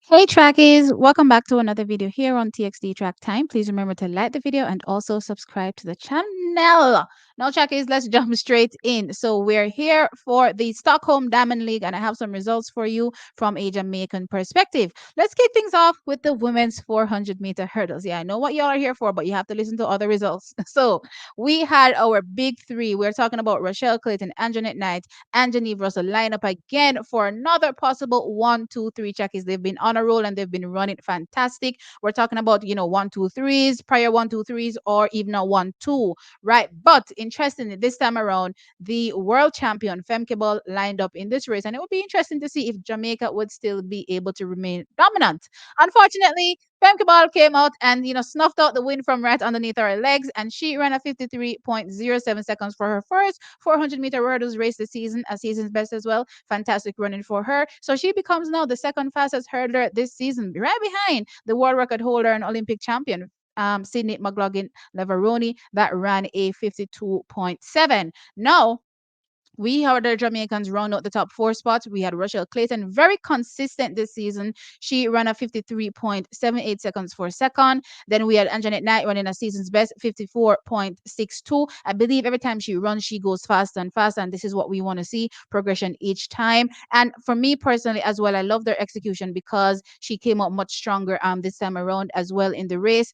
Hey trackies, welcome back to another video here on TXD Track Time. Please remember to like the video and also subscribe to the channel. Now trackies, let's jump straight in. So we're here for the Stockholm Diamond League and I have some results for you from a Jamaican perspective. Let's kick things off with the women's 400-meter hurdles. Yeah, I know what y'all are here for, but you have to listen to other results. So we had our big three. We're talking about Rushell, Clayton, Anjanette Knight, and Genevieve Russell line up again for another possible 1, 2, 3 checkies. They've been on a roll and they've been running fantastic. We're talking about, 1, 2, 3s, prior 1, 2, 3s, or even a 1, 2, right? But interestingly, this time around, the world champion Femke Ball lined up in this race, and it would be interesting to see if Jamaica would still be able to remain dominant. Unfortunately, Femke Ball came out and snuffed out the wind from right underneath her legs, and she ran a 53.07 seconds for her first 400-meter hurdles race this season, a season's best as well. Fantastic running for her. So she becomes now the second fastest hurdler this season, right behind the world record holder and Olympic champion. Sydney McLaughlin Leveroni that ran a 52.7. Now, we had the Jamaicans round out the top four spots. We had Rushell Clayton, very consistent this season. She ran a 53.78 seconds for second. Then we had Anjanette Knight running a season's best 54.62. I believe every time she runs, she goes faster and faster. And this is what we want to see, progression each time. And for me personally as well, I love their execution because she came out much stronger this time around as well in the race.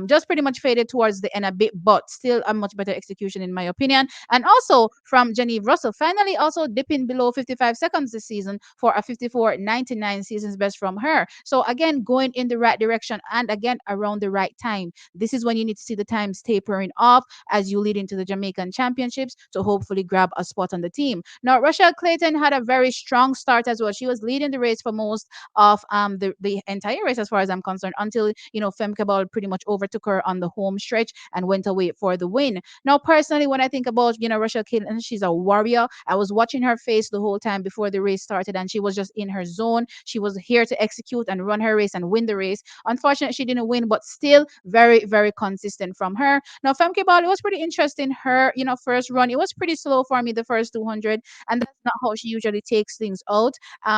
Just pretty much faded towards the end a bit, but still a much better execution in my opinion. And also from Genevieve Russell, finally also dipping below 55 seconds this season for a 54.99 season's best from her. So again, going in the right direction and again around the right time. This is when you need to see the times tapering off as you lead into the Jamaican Championships to hopefully grab a spot on the team. Now, Rushell Clayton had a very strong start as well. She was leading the race for most of the entire race as far as I'm concerned until, Femke Ball pretty much overtook her on the home stretch and went away for the win. Now, personally, when I think about, Rushell Caitlin, she's a warrior. I was watching her face the whole time before the race started, and she was just in her zone. She was here to execute and run her race and win the race. Unfortunately, she didn't win, but still very, very consistent from her. Now, Femke Ball, it was pretty interesting. Her, first run, it was pretty slow for me, the first 200, and that's not how she usually takes things out.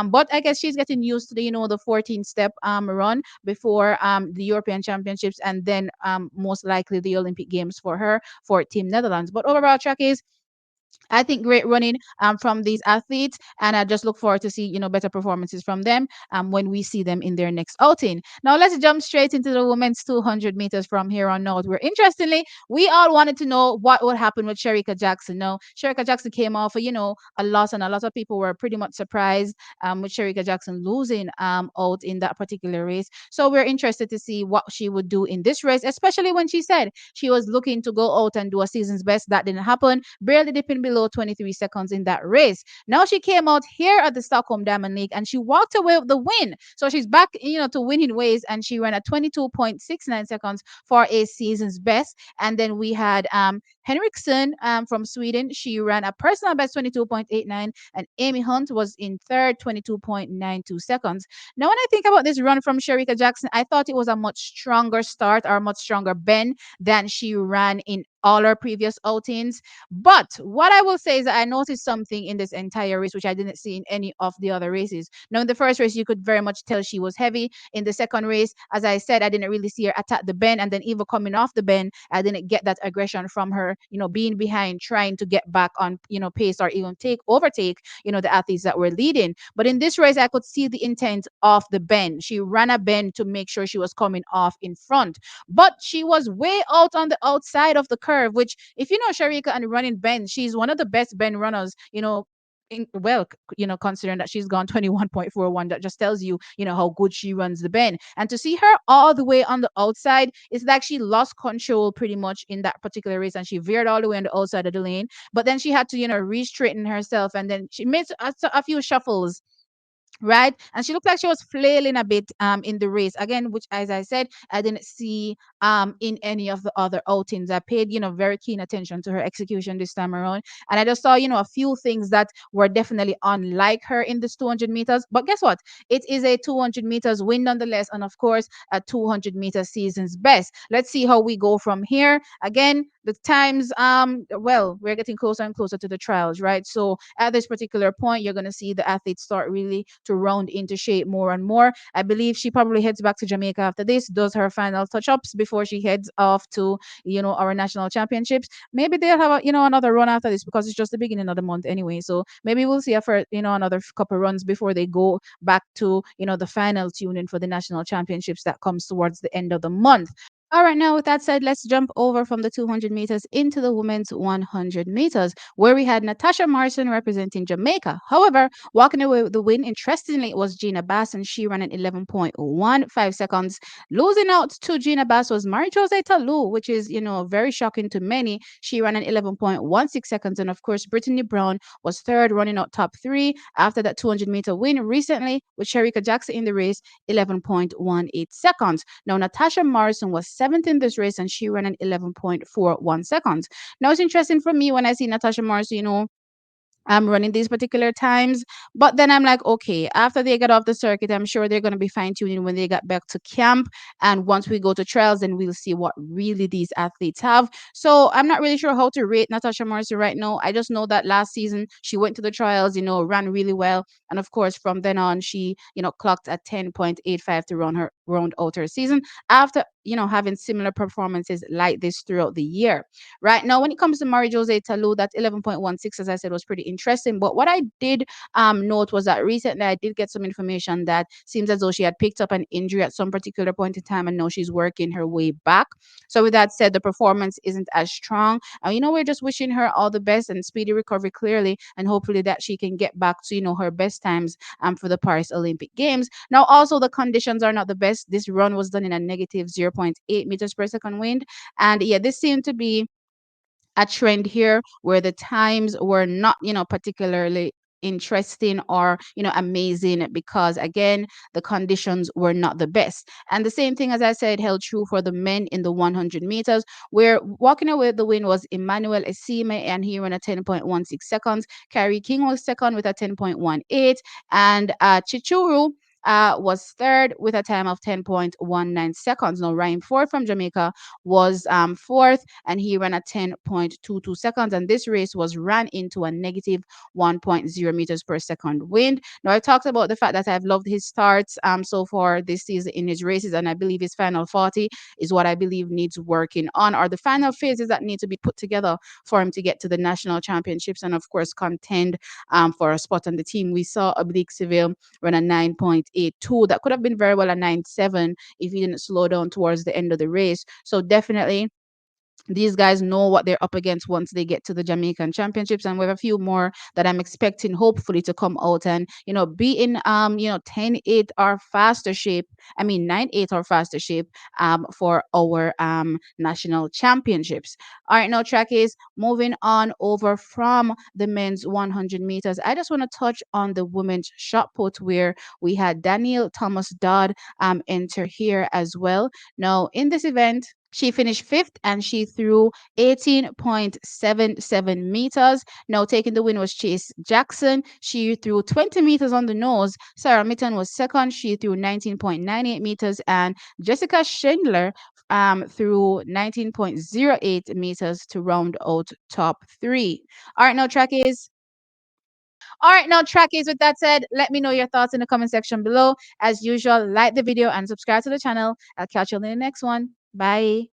But I guess she's getting used to the, the 14 step run before the European Championships and then most likely the Olympic Games for her for Team Netherlands. But overall, track is I think great running from these athletes, and I just look forward to see better performances from them when we see them in their next outing. Now let's jump straight into the women's 200 meters from here on out. Where interestingly, we all wanted to know what would happen with Shericka Jackson. Now Shericka Jackson came off a loss, and a lot of people were pretty much surprised with Shericka Jackson losing out in that particular race. So we're interested to see what she would do in this race, especially when she said she was looking to go out and do a season's best. That didn't happen, barely dipping below 23 seconds in that race. Now she came out here at the Stockholm Diamond League and she walked away with the win. So she's back, to winning ways, and she ran at 22.69 seconds for a season's best. And then we had Henriksson from Sweden. She ran a personal best 22.89, and Amy Hunt was in third, 22.92 seconds. Now, when I think about this run from Shericka Jackson, I thought it was a much stronger start or a much stronger bend than she ran in all her previous outings. But what I will say is that I noticed something in this entire race, which I didn't see in any of the other races. Now, in the first race, you could very much tell she was heavy. In the second race, as I said, I didn't really see her attack the bend. And then even coming off the bend, I didn't get that aggression from her, being behind, trying to get back on, pace or even overtake, the athletes that were leading. But in this race, I could see the intent of the bend. She ran a bend to make sure she was coming off in front, but she was way out on the outside of the curve, which, if you know Shericka and running bend, she's one of the best bend runners, considering that she's gone 21.41, that just tells you, how good she runs the bend. And to see her all the way on the outside, it's like she lost control pretty much in that particular race, and she veered all the way on the outside of the lane. But then she had to, re-straighten herself, and then she made a few shuffles, right? And she looked like she was flailing a bit in the race again, which, as I said, I didn't see in any of the other outings. I paid, very keen attention to her execution this time around, and I just saw, a few things that were definitely unlike her in this 200 meters. But guess what? It is a 200 meters win nonetheless, and of course a 200 meter season's best. Let's see how we go from here. Again, the times, well, we're getting closer and closer to the trials, right? So at this particular point, you're going to see the athletes start really to round into shape more and more. I believe she probably heads back to Jamaica after this, does her final touch ups before she heads off to, our national championships. Maybe they'll have another run after this because it's just the beginning of the month anyway. So maybe we'll see her for another couple runs before they go back to the final tuning for the national championships that comes towards the end of the month. All right, now with that said, let's jump over from the 200 meters into the women's 100 meters, where we had Natasha Morrison representing Jamaica. However, walking away with the win, interestingly, it was Gina Bass, and she ran at 11.15 seconds. Losing out to Gina Bass was Marie-José Talou, which is, very shocking to many. She ran at 11.16 seconds. And of course, Brittany Brown was third, running out top three after that 200-meter win recently with Shericka Jackson in the race, 11.18 seconds. Now, Natasha Morrison was seventh in this race and she ran an 11.41 seconds. Now, it's interesting for me when I see Natasha Morrison, I'm running these particular times. But then I'm like, okay, after they get off the circuit, I'm sure they're going to be fine tuning when they get back to camp. And once we go to trials, then we'll see what really these athletes have. So I'm not really sure how to rate Natasha Morrison right now. I just know that last season she went to the trials, ran really well. And of course, from then on, she, clocked at 10.85 to round out her season after, having similar performances like this throughout the year. Right now, when it comes to Marie-José Talou, that 11.16, as I said, was pretty interesting. But what I did note was that recently I did get some information that seems as though she had picked up an injury at some particular point in time, and now she's working her way back. So with that said, the performance isn't as strong. We're just wishing her all the best and speedy recovery, clearly, and hopefully that she can get back to her best times for the Paris Olympic Games. Now, also the conditions are not the best. This run was done in a negative zero point 0.8 meters per second wind, and yeah, this seemed to be a trend here where the times were not, particularly interesting or amazing, because again the conditions were not the best. And the same thing, as I said, held true for the men in the 100 meters, where walking away with the win was Emmanuel Esime, and he ran a 10.16 seconds. Carrie King was second with a 10.18, and Chichuru was third with a time of 10.19 seconds. Now, Ryan Ford from Jamaica was fourth, and he ran at 10.22 seconds. And this race was ran into a negative 1.0 meters per second wind. Now, I talked about the fact that I've loved his starts so far this season in his races, and I believe his final 40 is what I believe needs working on, or the final phases that need to be put together for him to get to the national championships and, of course, contend for a spot on the team. We saw Oblique Seville run a 9.82. That could have been very well a 9.7 if he didn't slow down towards the end of the race. So definitely these guys know what they're up against once they get to the Jamaican championships, and we have a few more that I'm expecting hopefully to come out and be in 10.8 or faster shape. I mean 9.8 or faster shape for our national championships. All right, now track is moving on over from the men's 100 meters. I just want to touch on the women's shot put, where we had Danielle Thomas Dodd enter here as well. Now in this event, she finished fifth and she threw 18.77 meters. Now, taking the win was Chase Jackson. She threw 20 meters on the nose. Sarah Mitten was second. She threw 19.98 meters. And Jessica Schindler threw 19.08 meters to round out top three. All right, now track is. All right, now trackies, with that said, let me know your thoughts in the comment section below. As usual, like the video and subscribe to the channel. I'll catch you in the next one. Bye.